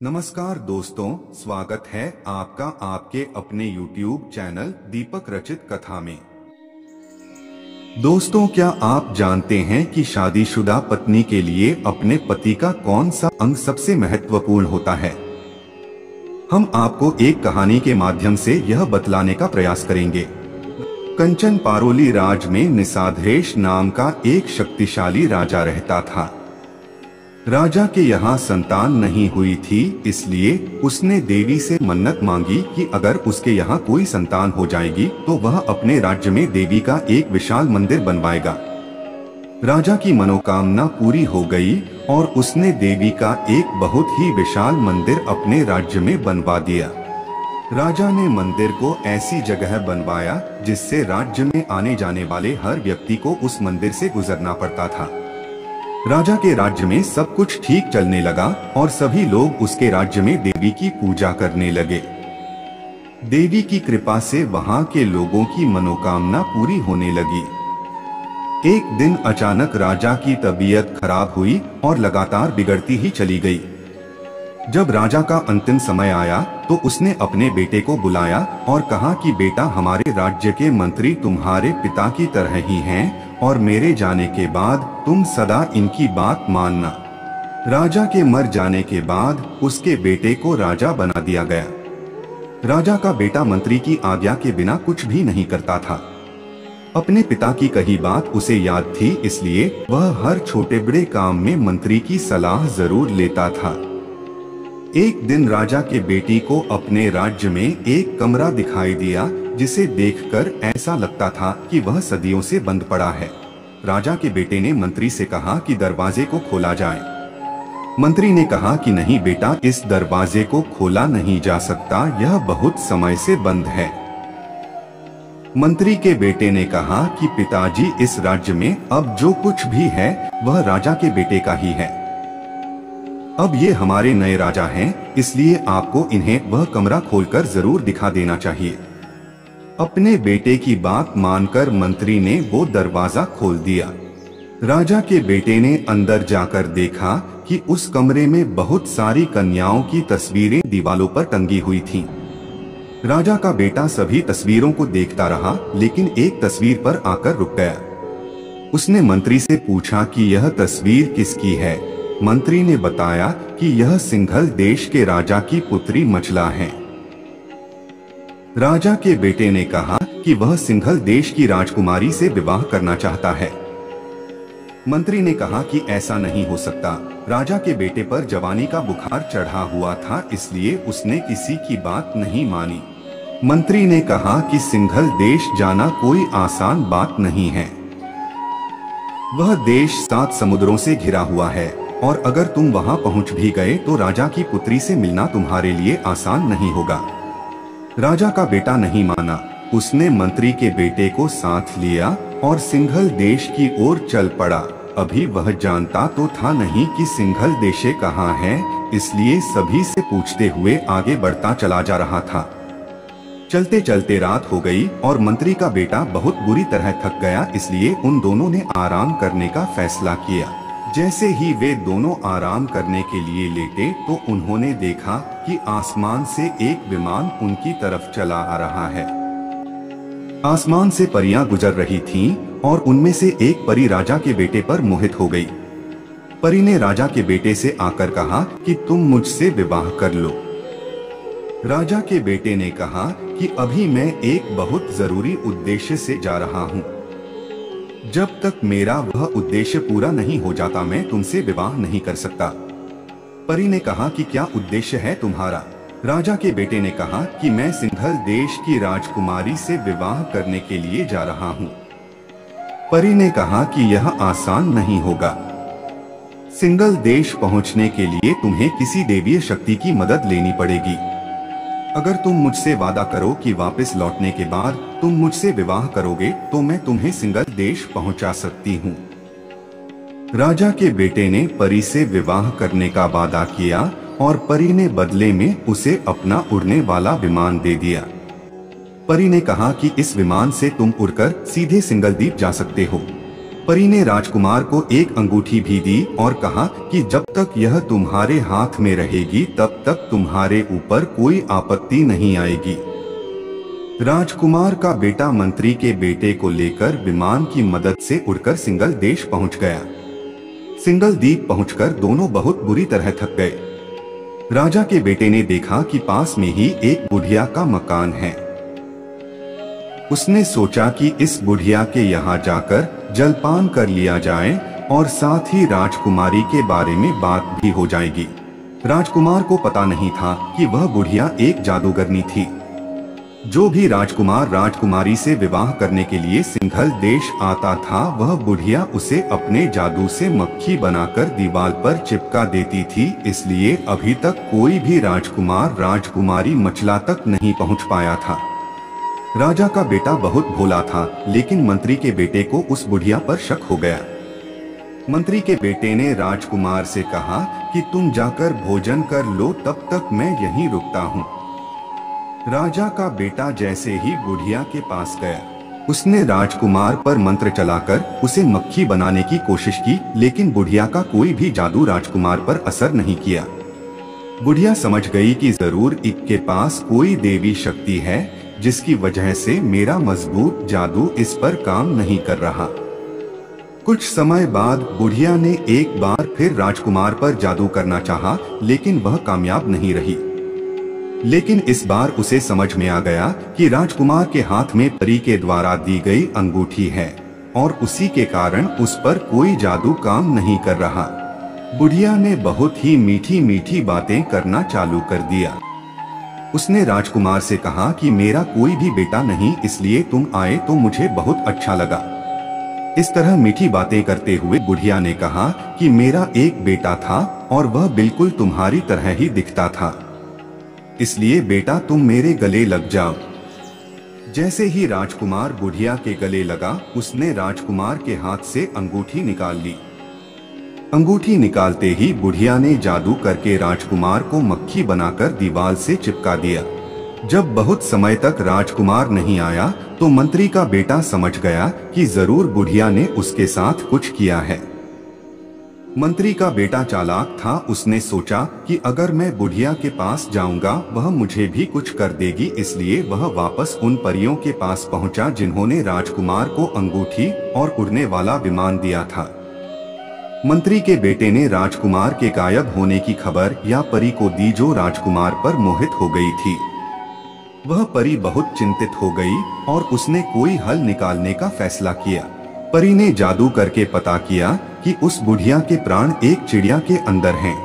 नमस्कार दोस्तों, स्वागत है आपका आपके अपने YouTube चैनल दीपक रचित कथा में। दोस्तों, क्या आप जानते हैं कि शादीशुदा पत्नी के लिए अपने पति का कौन सा अंग सबसे महत्वपूर्ण होता है? हम आपको एक कहानी के माध्यम से यह बतलाने का प्रयास करेंगे। कंचन पारोली राज में निषाधेश नाम का एक शक्तिशाली राजा रहता था। राजा के यहाँ संतान नहीं हुई थी, इसलिए उसने देवी से मन्नत मांगी कि अगर उसके यहाँ कोई संतान हो जाएगी तो वह अपने राज्य में देवी का एक विशाल मंदिर बनवाएगा। राजा की मनोकामना पूरी हो गई और उसने देवी का एक बहुत ही विशाल मंदिर अपने राज्य में बनवा दिया। राजा ने मंदिर को ऐसी जगह बनवाया जिससे राज्य में आने जाने वाले हर व्यक्ति को उस मंदिर से गुजरना पड़ता था। राजा के राज्य में सब कुछ ठीक चलने लगा और सभी लोग उसके राज्य में देवी की पूजा करने लगे। देवी की कृपा से वहां के लोगों की मनोकामना पूरी होने लगी। एक दिन अचानक राजा की तबीयत खराब हुई और लगातार बिगड़ती ही चली गई। जब राजा का अंतिम समय आया तो उसने अपने बेटे को बुलाया और कहा कि बेटा, हमारे राज्य के मंत्री तुम्हारे पिता की तरह ही हैं और मेरे जाने के बाद तुम सदा इनकी बात मानना। राजा के मर जाने के बाद उसके बेटे को राजा बना दिया गया। राजा का बेटा मंत्री की आज्ञा के बिना कुछ भी नहीं करता था। अपने पिता की कही बात उसे याद थी, इसलिए वह हर छोटे बड़े काम में मंत्री की सलाह जरूर लेता था। एक दिन राजा के बेटी को अपने राज्य में एक कमरा दिखाई दिया जिसे देखकर ऐसा लगता था कि वह सदियों से बंद पड़ा है। राजा के बेटे ने मंत्री से कहा कि दरवाजे को खोला जाए। मंत्री ने कहा कि नहीं बेटा, इस दरवाजे को खोला नहीं जा सकता, यह बहुत समय से बंद है। मंत्री के बेटे ने कहा कि पिताजी, इस राज्य में अब जो कुछ भी है वह राजा के बेटे का ही है। अब ये हमारे नए राजा हैं, इसलिए आपको इन्हें वह कमरा खोलकर जरूर दिखा देना चाहिए। अपने बेटे की बात मानकर मंत्री ने वो दरवाजा खोल दिया। राजा के बेटे ने अंदर जाकर देखा कि उस कमरे में बहुत सारी कन्याओं की तस्वीरें दीवालों पर टंगी हुई थीं। राजा का बेटा सभी तस्वीरों को देखता रहा, लेकिन एक तस्वीर पर आकर रुक गया। उसने मंत्री से पूछा कि यह तस्वीर किसकी है। मंत्री ने बताया कि यह सिंघल देश के राजा की पुत्री मचला है। राजा के बेटे ने कहा कि वह सिंघल देश की राजकुमारी से विवाह करना चाहता है। मंत्री ने कहा कि ऐसा नहीं हो सकता। राजा के बेटे पर जवानी का बुखार चढ़ा हुआ था, इसलिए उसने किसी की बात नहीं मानी। मंत्री ने कहा कि सिंघल देश जाना कोई आसान बात नहीं है। वह देश 7 समुद्रों से घिरा हुआ है और अगर तुम वहां पहुंच भी गए तो राजा की पुत्री से मिलना तुम्हारे लिए आसान नहीं होगा। राजा का बेटा नहीं माना। उसने मंत्री के बेटे को साथ लिया और सिंघल देश की ओर चल पड़ा। अभी वह जानता तो था नहीं कि सिंघल देश कहाँ है, इसलिए सभी से पूछते हुए आगे बढ़ता चला जा रहा था। चलते चलते रात हो गई और मंत्री का बेटा बहुत बुरी तरह थक गया, इसलिए उन दोनों ने आराम करने का फैसला किया। जैसे ही वे दोनों आराम करने के लिए लेटे तो उन्होंने देखा कि आसमान से एक विमान उनकी तरफ चला आ रहा है। आसमान से परियां गुजर रही थीं और उनमें से एक परी राजा के बेटे पर मोहित हो गई। परी ने राजा के बेटे से आकर कहा कि तुम मुझसे विवाह कर लो। राजा के बेटे ने कहा कि अभी मैं एक बहुत जरूरी उद्देश्य से जा रहा हूँ। जब तक मेरा वह उद्देश्य पूरा नहीं हो जाता मैं तुमसे विवाह नहीं कर सकता। परी ने कहा कि क्या उद्देश्य है तुम्हारा? राजा के बेटे ने कहा कि मैं सिंघल देश की राजकुमारी से विवाह करने के लिए जा रहा हूँ। परी ने कहा कि यह आसान नहीं होगा। सिंघल देश पहुँचने के लिए तुम्हें किसी देवीय शक्ति की मदद लेनी पड़ेगी। अगर तुम मुझसे वादा करो कि वापस लौटने के बाद तुम मुझसे विवाह करोगे तो मैं तुम्हें सिंघल देश पहुंचा सकती हूँ। राजा के बेटे ने परी से विवाह करने का वादा किया और परी ने बदले में उसे अपना उड़ने वाला विमान दे दिया। परी ने कहा कि इस विमान से तुम उड़कर सीधे सिंघल द्वीप जा सकते हो। परी ने राजकुमार को एक अंगूठी भी दी और कहा कि जब तक यह तुम्हारे हाथ में रहेगी तब तक तुम्हारे ऊपर कोई आपत्ति नहीं आएगी। राजकुमार का बेटा मंत्री के बेटे को लेकर विमान की मदद से उड़कर सिंघल देश पहुंच गया। सिंघल द्वीप पहुंचकर दोनों बहुत बुरी तरह थक गए। राजा के बेटे ने देखा कि पास में ही एक बुढ़िया का मकान है। उसने सोचा कि इस बुढ़िया के यहाँ जाकर जलपान कर लिया जाए और साथ ही राजकुमारी के बारे में बात भी हो जाएगी। राजकुमार को पता नहीं था कि वह बुढ़िया एक जादूगरनी थी। जो भी राजकुमार राजकुमारी से विवाह करने के लिए सिंघल देश आता था, वह बुढ़िया उसे अपने जादू से मक्खी बनाकर दीवार पर चिपका देती थी। इसलिए अभी तक कोई भी राजकुमार राजकुमारी मचला तक नहीं पहुंच पाया था। राजा का बेटा बहुत भोला था, लेकिन मंत्री के बेटे को उस बुढ़िया पर शक हो गया। मंत्री के बेटे ने राजकुमार से कहा कि तुम जाकर भोजन कर लो, तब तक मैं यहीं रुकता हूँ। राजा का बेटा जैसे ही बुढ़िया के पास गया, उसने राजकुमार पर मंत्र चलाकर उसे मक्खी बनाने की कोशिश की, लेकिन बुढ़िया का कोई भी जादू राजकुमार पर असर नहीं किया। बुढ़िया समझ गई कि जरूर इसके पास कोई देवी शक्ति है, जिसकी वजह से मेरा मजबूत जादू इस पर काम नहीं कर रहा। कुछ समय बाद बुढ़िया ने एक बार फिर राजकुमार पर जादू करना चाहा, लेकिन वह कामयाब नहीं रही। लेकिन इस बार उसे समझ में आ गया कि राजकुमार के हाथ में परी के द्वारा दी गई अंगूठी है और उसी के कारण उस पर कोई जादू काम नहीं कर रहा। बुढ़िया ने बहुत ही मीठी मीठी बातें करना चालू कर दिया। उसने राजकुमार से कहा कि मेरा कोई भी बेटा नहीं, इसलिए तुम आए तो मुझे बहुत अच्छा लगा। इस तरह मीठी बातें करते हुए बुढ़िया ने कहा कि मेरा एक बेटा था और वह बिल्कुल तुम्हारी तरह ही दिखता था, इसलिए बेटा तुम मेरे गले लग जाओ। जैसे ही राजकुमार बुढ़िया के गले लगा, उसने राजकुमार के हाथ से अंगूठी निकाल ली। अंगूठी निकालते ही बुढ़िया ने जादू करके राजकुमार को मक्खी बनाकर दीवार से चिपका दिया। जब बहुत समय तक राजकुमार नहीं आया, तो मंत्री का बेटा समझ गया कि जरूर बुढ़िया ने उसके साथ कुछ किया है। मंत्री का बेटा चालाक था, उसने सोचा कि अगर मैं बुढ़िया के पास जाऊंगा वह मुझे भी कुछ कर देगी, इसलिए वह वापस उन परियों के पास पहुंचा जिन्होंने राजकुमार को अंगूठी और उड़ने वाला विमान दिया था। मंत्री के बेटे ने राजकुमार के गायब होने की खबर या परी को दी, जो राजकुमार पर मोहित हो गई थी। वह परी बहुत चिंतित हो गई और उसने कोई हल निकालने का फैसला किया। परी ने जादू करके पता किया कि उस बुढ़िया के प्राण एक चिड़िया के अंदर हैं।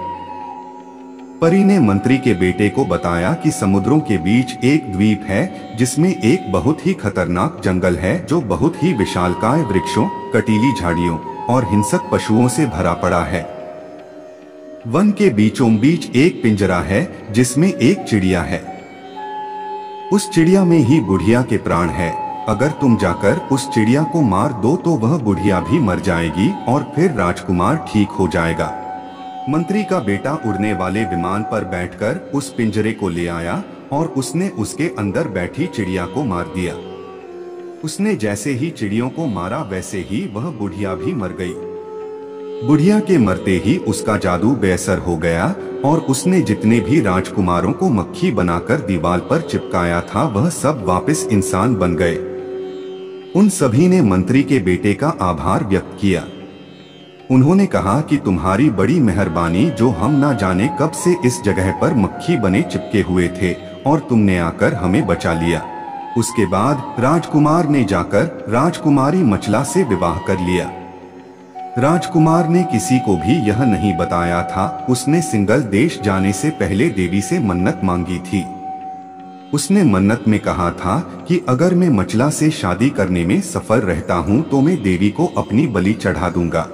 परी ने मंत्री के बेटे को बताया कि समुद्रों के बीच एक द्वीप है, जिसमें एक बहुत ही खतरनाक जंगल है, जो बहुत ही विशालकाय वृक्षों, कटीली झाड़ियों और हिंसक पशुओं से भरा पड़ा है। वन के बीचों बीच एक पिंजरा है, जिसमें एक चिड़िया है। उस चिड़िया में ही बुढ़िया के प्राण है। अगर तुम जाकर उस चिड़िया को मार दो तो वह बुढ़िया भी मर जाएगी और फिर राजकुमार ठीक हो जाएगा। मंत्री का बेटा उड़ने वाले विमान पर बैठकर उस पिंजरे को ले आया और उसने उसके अंदर बैठी चिड़िया को मार दिया। उसने जैसे ही चिड़ियों को मारा, वैसे ही वह बुढ़िया भी मर गई। बुढ़िया के मरते ही उसका जादू बेअसर हो गया और उसने जितने भी राजकुमारों को मक्खी बनाकर दीवार पर चिपकाया था, वह सब वापस इंसान बन गए। उन सभी ने मंत्री के बेटे का आभार व्यक्त किया। उन्होंने कहा कि तुम्हारी बड़ी मेहरबानी, जो हम ना जाने कब से इस जगह पर मक्खी बने चिपके हुए थे और तुमने आकर हमें बचा लिया। उसके बाद राजकुमार ने जाकर राजकुमारी मचला से विवाह कर लिया। राजकुमार ने किसी को भी यह नहीं बताया था। उसने सिंघल देश जाने से पहले देवी से मन्नत मांगी थी। उसने मन्नत में कहा था कि अगर मैं मचला से शादी करने में सफल रहता हूं तो मैं देवी को अपनी बलि चढ़ा दूंगा।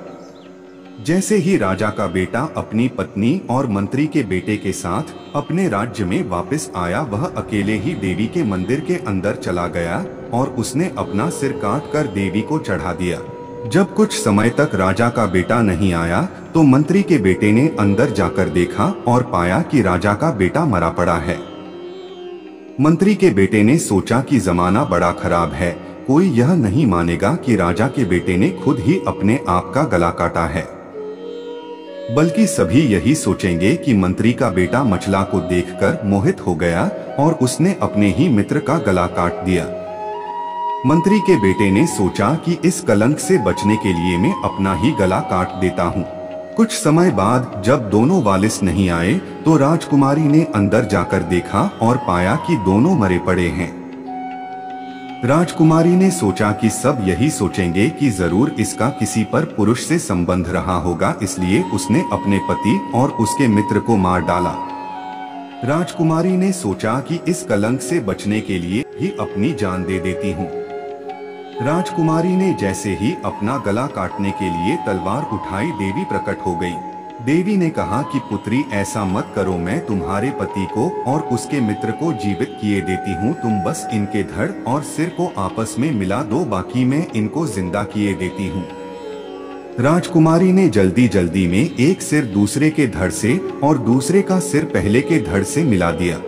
जैसे ही राजा का बेटा अपनी पत्नी और मंत्री के बेटे के साथ अपने राज्य में वापस आया, वह अकेले ही देवी के मंदिर के अंदर चला गया और उसने अपना सिर काट कर देवी को चढ़ा दिया। जब कुछ समय तक राजा का बेटा नहीं आया तो मंत्री के बेटे ने अंदर जाकर देखा और पाया कि राजा का बेटा मरा पड़ा है। मंत्री के बेटे ने सोचा कि जमाना बड़ा खराब है, कोई यह नहीं मानेगा कि राजा के बेटे ने खुद ही अपने आप का गला काटा है, बल्कि सभी यही सोचेंगे कि मंत्री का बेटा मचला को देखकर मोहित हो गया और उसने अपने ही मित्र का गला काट दिया। मंत्री के बेटे ने सोचा कि इस कलंक से बचने के लिए मैं अपना ही गला काट देता हूँ। कुछ समय बाद जब दोनों वालिस नहीं आए तो राजकुमारी ने अंदर जाकर देखा और पाया कि दोनों मरे पड़े हैं। राजकुमारी ने सोचा कि सब यही सोचेंगे कि जरूर इसका किसी पर पुरुष से संबंध रहा होगा, इसलिए उसने अपने पति और उसके मित्र को मार डाला। राजकुमारी ने सोचा कि इस कलंक से बचने के लिए ही अपनी जान दे देती हूँ। राजकुमारी ने जैसे ही अपना गला काटने के लिए तलवार उठाई, देवी प्रकट हो गई। देवी ने कहा कि पुत्री ऐसा मत करो, मैं तुम्हारे पति को और उसके मित्र को जीवित किए देती हूँ, तुम बस इनके धड़ और सिर को आपस में मिला दो, बाकी मैं इनको जिंदा किए देती हूँ। राजकुमारी ने जल्दी जल्दी में एक सिर दूसरे के धड़ से और दूसरे का सिर पहले के धड़ से मिला दिया।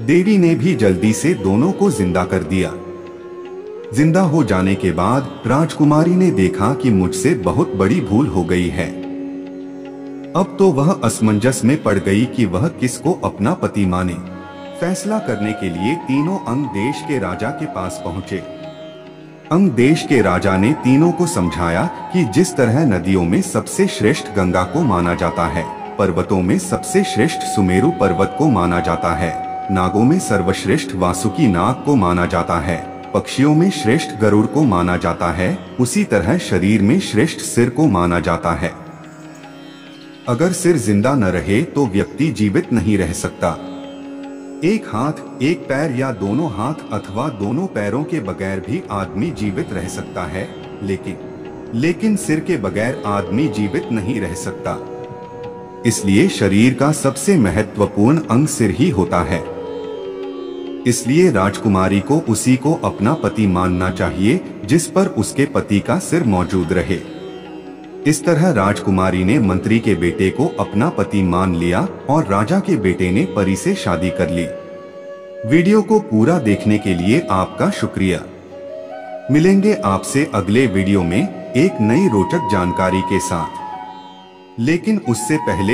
देवी ने भी जल्दी से दोनों को जिंदा कर दिया। जिंदा हो जाने के बाद राजकुमारी ने देखा कि मुझसे बहुत बड़ी भूल हो गई है। अब तो वह असमंजस में पड़ गई कि वह किसको अपना पति माने। फैसला करने के लिए तीनों अंग देश के राजा के पास पहुंचे। अंग देश के राजा ने तीनों को समझाया कि जिस तरह नदियों में सबसे श्रेष्ठ गंगा को माना जाता है, पर्वतों में सबसे श्रेष्ठ सुमेरु पर्वत को माना जाता है, नागों में सर्वश्रेष्ठ वासुकी नाग को माना जाता है, पक्षियों में श्रेष्ठ गरुड़ को माना जाता है, उसी तरह शरीर में श्रेष्ठ सिर को माना जाता है। अगर सिर जिंदा न रहे तो व्यक्ति जीवित नहीं रह सकता। एक हाथ, एक पैर या दोनों हाथ अथवा दोनों पैरों के बगैर भी आदमी जीवित रह सकता है, लेकिन सिर के बगैर आदमी जीवित नहीं रह सकता। इसलिए शरीर का सबसे महत्वपूर्ण अंग सिर ही होता है। इसलिए राजकुमारी को उसी को अपना पति मानना चाहिए जिस पर उसके पति का सिर मौजूद रहे। इस तरह राजकुमारी ने मंत्री के बेटे को अपना पति मान लिया और राजा के बेटे ने परी से शादी कर ली। वीडियो को पूरा देखने के लिए आपका शुक्रिया। मिलेंगे आपसे अगले वीडियो में एक नई रोचक जानकारी के साथ, लेकिन उससे पहले